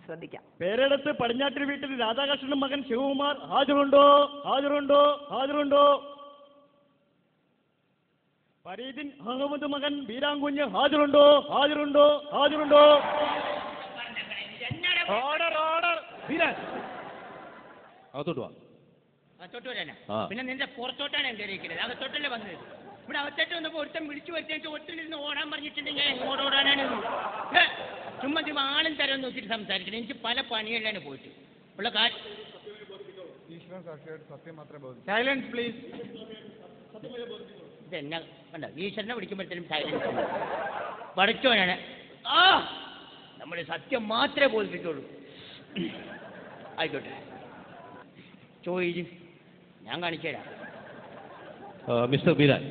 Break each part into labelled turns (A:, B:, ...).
A: ശ്രദ്ധിക്കാം.
B: പേരെടുത്ത് പടിഞ്ഞാറ്റൂർ വീട്ടിൽ രാധാകൃഷ്ണൻ മകൻ ശിവകുമാർ ഹാജറുണ്ടോ? ഹാജറുണ്ടോ? ഹാജറുണ്ടോ? ഫരീദിൻ അഹമ്മദ് മകൻ ബീരാങ്കുഞ്ഞ് ഹാജറുണ്ടോ? ഹാജറുണ്ടോ? ഹാജറുണ്ടോ? Order order.
C: അകത്തോട്ട് വാ.
D: അകത്തോട്ട് വരാനാ? പിന്നെ നിന്റെ പുറത്തോട്ടാണ് ഞാൻ കയറിയിരിക്കുന്നത്. അകത്തോട്ടല്ലേ വന്നത്? ഇവിടെ അകത്തോട്ട് വന്നപ്പോൾ ഒരുത്തം വിളിച്ചു വരുത്തിയിട്ട് ഒറ്റലിരുന്ന് ഓടാൻ പറഞ്ഞിട്ടുണ്ടെങ്കിൽ ഞാൻ എങ്ങോട്ട് ഓടാനാണ്? ചുമ്മാ ആളും തരം നോക്കിയിട്ട് സംസാരിക്കണം. എനിക്ക് പല പണികളിലാണ് പോയിട്ട് ഉള്ള കാര്യം.
B: Silence please.
D: ഇതെന്നാ കണ്ട, ഈശ്വരനെ വിളിക്കുമ്പോഴത്തേനും സൈലൻസ് പഠിച്ചോനാണ്. നമ്മൾ സത്യം മാത്രമേ ബോധിപ്പിക്കുള്ളൂ. ആയിക്കോട്ടെ, ചോദിച്ചു ഞാൻ കാണിച്ചു തരാം.
C: മിസ്റ്റർ ബീരാൻ.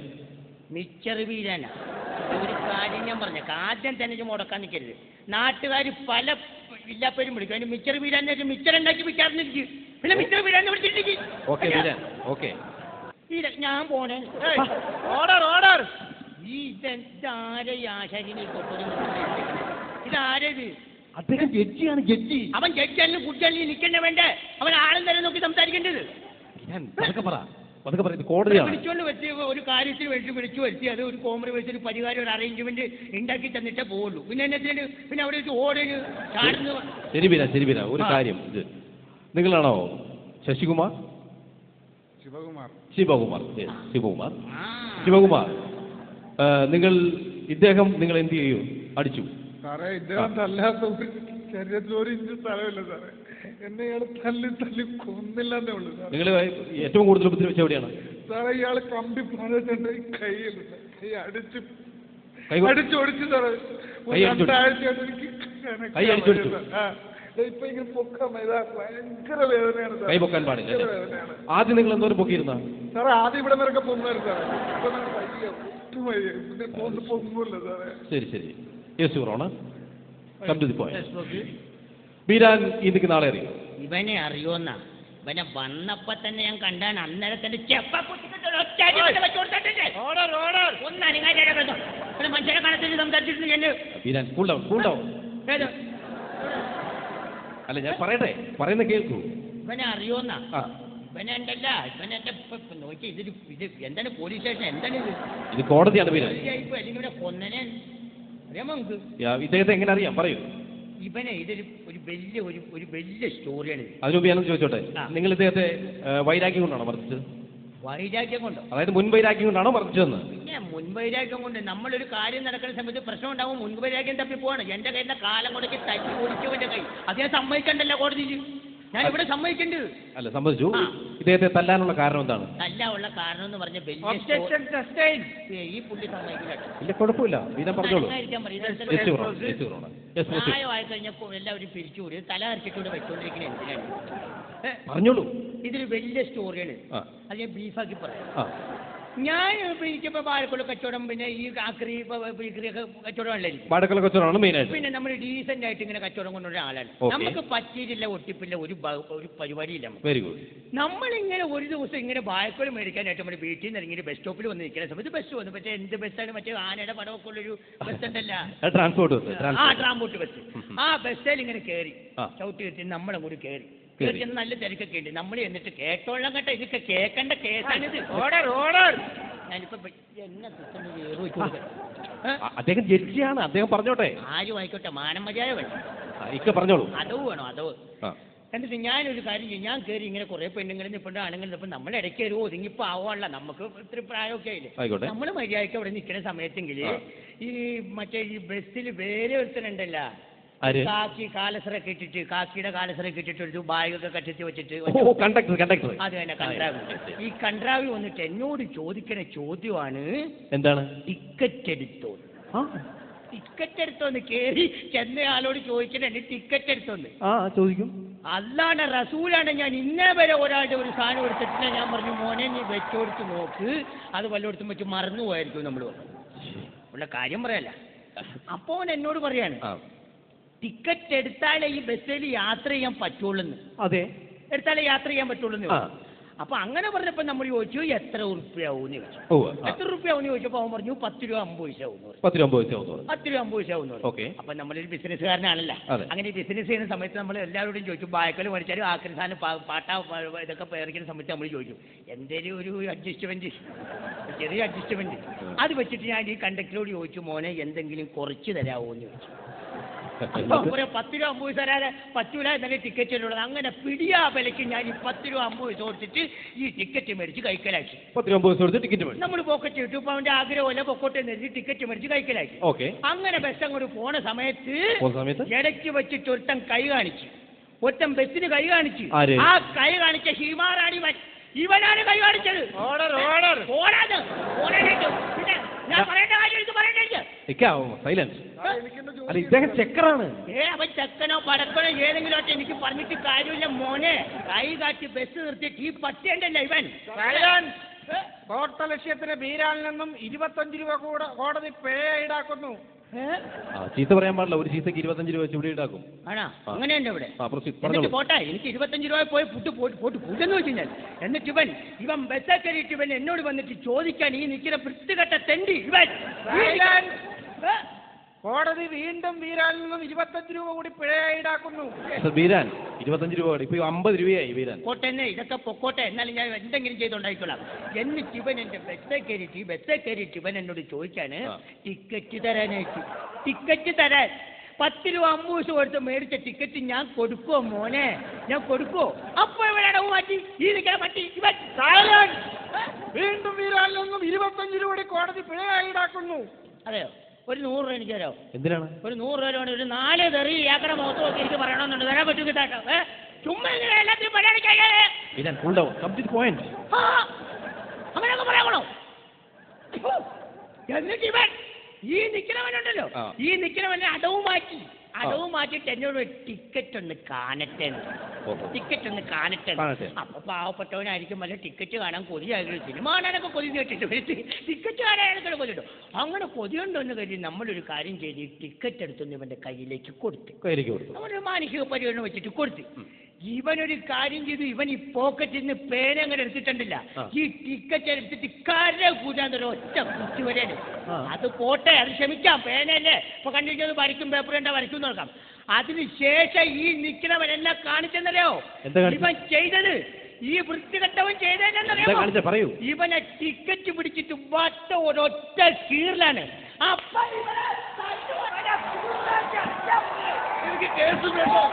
D: മിച്ചർ ബീരാനാ? ഒരു കാര്യം ഞാൻ പറഞ്ഞ ആദ്യം തന്നെ മുടക്കാൻ നിൽക്കരുത്. നാട്ടുകാർ പല ഇല്ലാപ്പേരും വിളിക്കും. അതിന് മിച്ചർ ബീരാൻ മിച്ചർ ഉണ്ടാക്കി വിൽക്കാറുണ്ടെങ്കിൽ പിന്നെ മിച്ചർ ബീരാനെ വിളിച്ചിട്ടില്ല. ഞാൻ പോണേ.
B: Order order.
D: ഇതാരെ ആശാരിനെ ഇതാരത്?
C: അദ്ദേഹം ജഡ്ജിയാണ്, ജഡ്ജി.
D: അവൻ ജഡ്ജി കുട്ടികളിൽ നിൽക്കണ്ടേ വേണ്ടേ? അവൻ ആളും തരം നോക്കി സംസാരിക്കേണ്ടത്. വിളിച്ചുകൊണ്ട് വെച്ച് ഒരു കാര്യത്തിന് വേണ്ടി വിളിച്ചു വരുത്തി അത് ഒരു കോംപ്രമൈസ്, ഒരു പരിഹാരം, ഒരു അറേഞ്ച്മെന്റ് ഉണ്ടാക്കി തന്നിട്ടേ പോവുള്ളൂ. പിന്നെ എന്നത്തിന് പിന്നെ അവിടെ വെച്ച് ഓടന് ചാടുന്നു.
C: ശരി ഒരു കാര്യം, നിങ്ങളാണോ ശശികുമാർ? ശിവകുമാർ, ഇദ്ദേഹം നിങ്ങൾ എന്ത് ചെയ്യൂ? അടിച്ചു
E: സാറേ? ഇദ്ദേഹം തല്ലാത്ത ശരീരത്തിൽ ഒരു ഇഞ്ച് സ്ഥലമില്ല സാറേ. എന്നെ ഇയാൾ തല്ലി കൊന്നില്ലെന്നേ ഉള്ളൂ സാർ.
C: നിങ്ങൾ ഏറ്റവും കൂടുതൽ ഉപദ്രവിച്ച എവിടെയാണ്
E: സാറേ? ഇയാൾ കമ്പി പറഞ്ഞിട്ടുണ്ട്. കൈ അടിച്ചോടിച്ചു സാറേ. രണ്ടാഴ്ചയായിട്ട് എനിക്ക് ഇപ്പൊ ഇങ്ങനെ പൊക്കാൻ ഭയങ്കര വേദനയാണ് സാർ.
C: കൈ പൊക്കാൻ പാടില്ല. ആദ്യം നിങ്ങൾ എന്തോരം പൊക്കിയിരുന്ന
E: സാറേ? ആദ്യം ഇവിടെ നിന്നൊക്കെ പൊങ്ങായിരുന്നു സാറേ. ഇപ്പൊ ഒട്ടും പൊങ്ങൂല്ല സാറേ.
C: ശരി. Yes your honour, come to the point. Beeran ഇതിക്ക് നാളെ അറിയോ?
D: ഇവനെ അറിയോന്നാ? ഇവനെ വന്നപ്പോ തന്നെ ഞാൻ കണ്ടാണ്. അന്നേരം തന്നെ മനുഷ്യരെ കണത്തിൽ സംസാരിച്ചിട്ടുണ്ട്.
C: Beeran cool down. അല്ല, ഞാൻ പറയട്ടെ, പറയുന്ന കേൾക്കൂ.
D: ഇവനെ അറിയോന്നാ? ഇവനെ ഉണ്ടല്ല, ഇവനെ നോക്കി ഇത് എന്താണ് പോലീസ് സ്റ്റേഷൻ? എന്താണ്
C: ഇത്? കോടതിയാണ് ബീരാൻ.
D: അല്ലെങ്കിൽ ഇവിടെ കൊന്നനെ അറിയാമോ നമുക്ക്?
C: ഇദ്ദേഹത്തെ എങ്ങനെ അറിയാം? പറയൂ.
D: ഇവനെ ഇതൊരു വലിയ സ്റ്റോറിയാണ്.
C: അതിനുമുമ്പ് ഞാനൊന്ന് ചോദിച്ചോട്ടെ, നിങ്ങൾ ഇദ്ദേഹത്തെ വൈരാഗ്യം കൊണ്ടാണോ മർദ്ദിച്ചത്?
D: വൈരാഗ്യം കൊണ്ടോ?
C: അതായത് മുൻവൈരാഗ്യം കൊണ്ടാണോ മർദ്ദിച്ചതെന്ന്?
D: പിന്നെ മുൻവൈരാഗ്യം കൊണ്ട് നമ്മളൊരു കാര്യം നടക്കുന്ന സമയത്ത് പ്രശ്നം ഉണ്ടാവും. മുൻവൈരാഗ്യം തപ്പി പോവാണ്. എന്റെ കയ്യിലെ കാലം കൊടുക്കി തല്ലി ഓടിച്ചവന്റെ കൈ അദ്ദേഹം സമ്മതിക്കണ്ടല്ലോ കോടതിയിൽ. ഞാൻ ഇവിടെ സമ്മതിക്കണ്ടത്
C: അല്ല, സമ്മതിച്ചു. ഇദ്ദേഹത്തെ തല്ലാനുള്ള കാരണം എന്താണ്?
D: തല്ലാനുള്ള കാരണം എന്ന് പറഞ്ഞ ഈ പുള്ളി സമ്മതിക്കില്ല.
C: കുഴപ്പമില്ല, വീരം പറഞ്ഞോളൂ.
D: പ്രായമായി കഴിഞ്ഞപ്പോ എല്ലാവരും പിരിച്ചുകൂടി തല അരച്ചിട്ടൂടെ വെച്ചോണ്ടിരിക്കുന്ന എന്തിനാണ്?
C: പറഞ്ഞോളൂ.
D: ഇതൊരു വലിയ സ്റ്റോറിയാണ്. അത് ഞാൻ ബീഫാക്കി പറയാം. ഞാൻ ഇരിക്കുമ്പോ വാഴക്കുള്ള കച്ചവടം, പിന്നെ ഈ ആക്രി
C: കച്ചവടമാണ് മെയിനായിട്ട്.
D: പിന്നെ നമ്മൾ ഡീസന്റ് ആയിട്ട് ഇങ്ങനെ കച്ചവടം കൊണ്ടുവരുന്ന ആളാണ്. നമുക്ക് പറ്റിയിട്ടില്ല, ഒട്ടിപ്പില്ല, ഒരു പരിപാടിയില്ല.
C: Very good.
D: നമ്മളിങ്ങനെ ഒരു ദിവസം ഇങ്ങനെ വാഴക്കുള്ള മേടിക്കാനായിട്ട് നമ്മുടെ വീട്ടിൽ നിന്ന് ഇറങ്ങി ബസ് സ്റ്റോപ്പിൽ വന്ന് നിൽക്കുന്ന സമയത്ത് ബസ് വന്നു. പക്ഷേ എന്ത് ബസ്സാണ്? മറ്റേ ആനയുടെ പടമൊക്കെ ഉള്ളൊരു ബസ് ഉണ്ടല്ല, ട്രാൻസ്പോർട്ട് ബസ്. ആ ബസ്സിൽ ഇങ്ങനെ കയറി ചവിട്ടി വെച്ച് നമ്മളങ്ങോട്ട് കയറി നല്ല തിരക്കൊക്കെ ഉണ്ട്. നമ്മൾ എന്നിട്ട് കേട്ടോളാം കേട്ടോ, ഇതൊക്കെ കേൾക്കേണ്ട കേസാണിത്. ഞാനിപ്പോ എന്നെ
C: അദ്ദേഹം ജഡ്ജിയാണ്, അദ്ദേഹം പറഞ്ഞോട്ടെ.
D: ആരും ആയിക്കോട്ടെ, മാനം മര്യാദ വേണം.
C: പറഞ്ഞോളൂ.
D: അതവ് വേണോ? അതവ്. എന്നിട്ട് ഞാനൊരു കാര്യം ചെയ്യും. ഞാൻ കയറി ഇങ്ങനെ കുറെ പെണ്ണുങ്ങളിൽ നിൽപ്പുണ്ട്, ആണുങ്ങൾ നിൽപ്പുണ്ട്. നമ്മൾ ഇടയ്ക്ക് ഒരു ഒതുങ്ങിപ്പോ ആവാനുള്ള, നമുക്ക് ഇത്തിരി പ്രായമൊക്കെ ആയില്ലേ. നമ്മൾ മര്യാദയ്ക്ക് അവിടെ നിൽക്കുന്ന സമയത്തെങ്കിൽ ഈ മറ്റേ ഈ ബസ്സിൽ വേറെ ഒരുത്തനുണ്ടല്ലോ, കാക്കി കാലസറൊക്കെ ഇട്ടിട്ട്, കാക്കിയുടെ കാലസറൊക്കെ ഇട്ടിട്ട് ഒരു ബാഗൊക്കെ കെട്ടിച്ച് വെച്ചിട്ട്, അത് തന്നെ കൺട്രാവി. ഈ കൺട്രാവി വന്നിട്ട് എന്നോട് ചോദിക്കുന്ന ചോദ്യമാണ്, എന്താണ്? ടിക്കറ്റ് എടുത്തോന്ന്. കേറി ചെന്നയാളോട് ചോദിക്കണേ, ടിക്കറ്റ് എടുത്തോന്ന്
C: ചോദിക്കും.
D: അല്ലാണ്ട് റസൂലാണ് ഞാൻ ഇന്നേ വരെ ഒരാളുടെ ഒരു സാധനം എടുത്തിട്ടില്ല. ഞാൻ പറഞ്ഞു, മോനെ നീ വെച്ചോടുത്ത് നോക്ക്, അത് വല്ലയിടത്തും വെച്ച് മറന്നു പോയായിരിക്കും നമ്മൾ ഉള്ള കാര്യം പറയല്ല. അപ്പോ അവൻ എന്നോട് പറയാണ്, ടിക്കറ്റ് എടുത്താലേ ഈ ബസ്സിൽ യാത്ര ചെയ്യാൻ പറ്റുള്ളൂ.
C: അതെ,
D: എടുത്താലേ യാത്ര ചെയ്യാൻ പറ്റുള്ളൂ. അപ്പൊ അങ്ങനെ പറഞ്ഞപ്പോ നമ്മൾ ചോദിച്ചു എത്ര ഉറുപ്പ്യാവും എന്ന് ചോദിച്ചു. എത്ര ഉറുപ്പ്യാവും ചോദിച്ചപ്പോ അവൻ പറഞ്ഞു 10 രൂപ 50 പൈസ ആവും. 10 രൂപ 50 പൈസ ആവും. അപ്പൊ നമ്മളൊരു ബിസിനസ്സുകാരനാണല്ലോ. അങ്ങനെ ബിസിനസ് ചെയ്യുന്ന സമയത്ത് നമ്മൾ എല്ലാവരോടും ചോദിച്ചു, ബായക്കൽ മേടിച്ചാലും ആക്രി സാധനം പാട്ട ഇതൊക്കെ പേറിക്കുന്ന സമയത്ത് നമ്മൾ ചോദിച്ചു എന്തേലും ഒരു അഡ്ജസ്റ്റ്മെന്റ്, ചെറിയ അഡ്ജസ്റ്റ്മെന്റ്. അത് വെച്ചിട്ട് ഞാൻ ഈ കണ്ടക്ടറോട് ചോദിച്ചു, മോനെ എന്തെങ്കിലും കുറച്ച് തരാമോ എന്ന് ചോദിച്ചു. 10 രൂപ 50 പൈസ തരാതെ പറ്റൂല എന്നല്ലേ ടിക്കറ്റ് ഉള്ളത്. അങ്ങനെ പിടിയാ വിലയ്ക്ക് ഞാൻ ഈ 10 രൂപ 50 പൈസ കൊടുത്തിട്ട് ഈ ടിക്കറ്റ് മേടിച്ച് കൈക്കലാക്കി. നമ്മൾ പോക്കറ്റ് കിട്ടും. ഇപ്പൊ അവന്റെ ആഗ്രഹമല്ല പൊക്കോട്ടെ നേരിട്ട് ടിക്കറ്റ് മേടിച്ച് കൈക്കലാക്കി. അങ്ങനെ ബസ് അങ്ങോട്ട് പോണ സമയത്ത് ഇടയ്ക്ക് വെച്ചിട്ട് ഒരുത്തൻ കൈ കാണിച്ചു. ഒരുത്തൻ ബസ്സിന് കൈ കാണിച്ചു. ആ കൈ കാണിച്ച ഹിമാറാണി ഇവനാണ് കൈ കാണിച്ചത്. ഞാൻ പറയേണ്ട കാര്യം എനിക്ക് പറയേണ്ട.
C: ചെക്കറാണ്.
D: അവൻ ചെക്കനോ പടക്കനോ ഏതെങ്കിലും ആയിട്ട് എനിക്ക് പറഞ്ഞിട്ട് കാര്യമില്ല മോനെ. കൈ കാട്ടി ബസ് നിർത്തിയിട്ട് ഈ പറ്റേണ്ടല്ല ഇവൻ.
E: കോട്ട ലക്ഷ്യത്തിന് ബീരാനിൽ നിന്നും 25 രൂപ കോടതി പിഴ ഈടാക്കുന്നു.
C: ചീത്ത പറയാൻ പാടില്ല. ഒരു ചീത്തക്ക് 25 രൂപ വെച്ച് ഇവിടെ ഈടാക്കും.
D: ആണോ? അങ്ങനെയുണ്ട് ഇവിടെ. എന്നിട്ട് പോട്ടെ, എനിക്ക് 25 രൂപ പോയി ഫുഡെന്ന് വെച്ചു ഞാൻ. എന്നിട്ട് ഇവൻ ബസ്സേ കയറിയിട്ട് ഇവൻ എന്നോട് വന്നിട്ട് ചോദിക്കാൻ, ഈ നിൽക്കുന്ന വൃത്തികെട്ട തെണ്ടി ഇവൻ
E: കോടതി വീണ്ടും ബീരാനിൽ നിന്നും 25 രൂപ കൂടി പിഴ ഈടാക്കുന്നു.
C: ബീരാൻ 25 രൂപ ഇപ്പൊ 50 രൂപയായി. ബീരാൻ
D: പോട്ടെ, ഇതൊക്കെ പൊക്കോട്ടെ, എന്നാലും ഞാൻ എന്തെങ്കിലും ചെയ്തുണ്ടായിക്കൊള്ളാം. എന്നിട്ട് ഇവൻ എന്റെ ബസ്സേ കയറിയിട്ട് ഇവൻ എന്നോട് ചോദിക്കാണ് ടിക്കറ്റ് തരാനായിട്ട്. ടിക്കറ്റ് തരാൻ 10 രൂപ 50 പൈസ കൊടുത്ത് മേടിച്ച ടിക്കറ്റ് ഞാൻ കൊടുക്കുവോ മോനെ? ഞാൻ കൊടുക്കുവോ? അപ്പൊ ഇവനാണ് മാറ്റി ഈ നിൽക്കാൻ പറ്റി ഇവൻ.
E: വീണ്ടും ബീരാനിൽ നിന്നും 25 രൂപ കൂടി കോടതി പിഴ ഈടാക്കുന്നു.
D: അതെയോ? ഒരു 100 രൂപ എനിക്ക് തരാമോ?
C: എന്തിനാണ്?
D: ഒരു 100 രൂപ ഒരു 4 തെറി ഏക്കറ മുഖത്ത് നോക്കി എനിക്ക് പറയണമെന്നുണ്ട്. തരാൻ പറ്റും കിട്ടാട്ടോ. ചുമ്മാ ഇങ്ങനെ എല്ലാത്തിനും പരിപാടിക്കാതെ അങ്ങനെയൊക്കെ പറയാമോ? എന്നിട്ട് ഇവൻ ഈ നിൽക്കണവനുണ്ടല്ലോ, ഈ നിൽക്കണവനെ അടവ് മാറ്റിയിട്ട് എന്നോട് ടിക്കറ്റ് ഒന്ന് കാണട്ടെ. അപ്പൊ പാവപ്പെട്ടവനായിരിക്കും വല്ല ടിക്കറ്റ് കാണാൻ കൊതിയായിരുന്നു. സിനിമ കാണാനൊക്കെ കൊതി കേട്ടിട്ട് ടിക്കറ്റ് കാണാനൊക്കെ കൊതി കിട്ടും. അങ്ങനെ കൊതിയുണ്ടോന്ന് കരുതി നമ്മളൊരു കാര്യം ചെയ്ത് ഈ ടിക്കറ്റ് എടുത്തൊന്ന് ഇവന്റെ കയ്യിലേക്ക് കൊടുത്തു. നമ്മളൊരു മാനസിക പരിഗണന വെച്ചിട്ട് കൊടുത്തു. ഇവനൊരു കാര്യം ചെയ്തു, ഇവൻ ഈ പോക്കറ്റിൽ നിന്ന് പേനങ്ങനെ എടുത്തിട്ടുണ്ടില്ല, ഈ ടിക്കറ്റ് എടുത്തിട്ട് കര കൂടാൻ ഒറ്റ കുത്തി വരാന്. അത് പോട്ടെ, അത് ക്ഷമിക്കാം, പേനയല്ലേ ഇപ്പൊ കണ്ടിരിക്കുന്നത് വരയ്ക്കും, പേപ്പർ എന്താ വരയ്ക്കും നോക്കാം. അതിനുശേഷം ഈ നിൽക്കുന്നവനെല്ലാം കാണിച്ചെന്നറിയോ ഇവൻ ചെയ്തത്? ഈ വൃത്തികെട്ടവൻ ചെയ്തതെന്നറിയോ? ഇവനെ ടിക്കറ്റ് പിടിച്ചിട്ട് വട്ട ഒരൊറ്റ കീറിലാണ്. എനിക്ക് കേസ് വേണ്ടോ?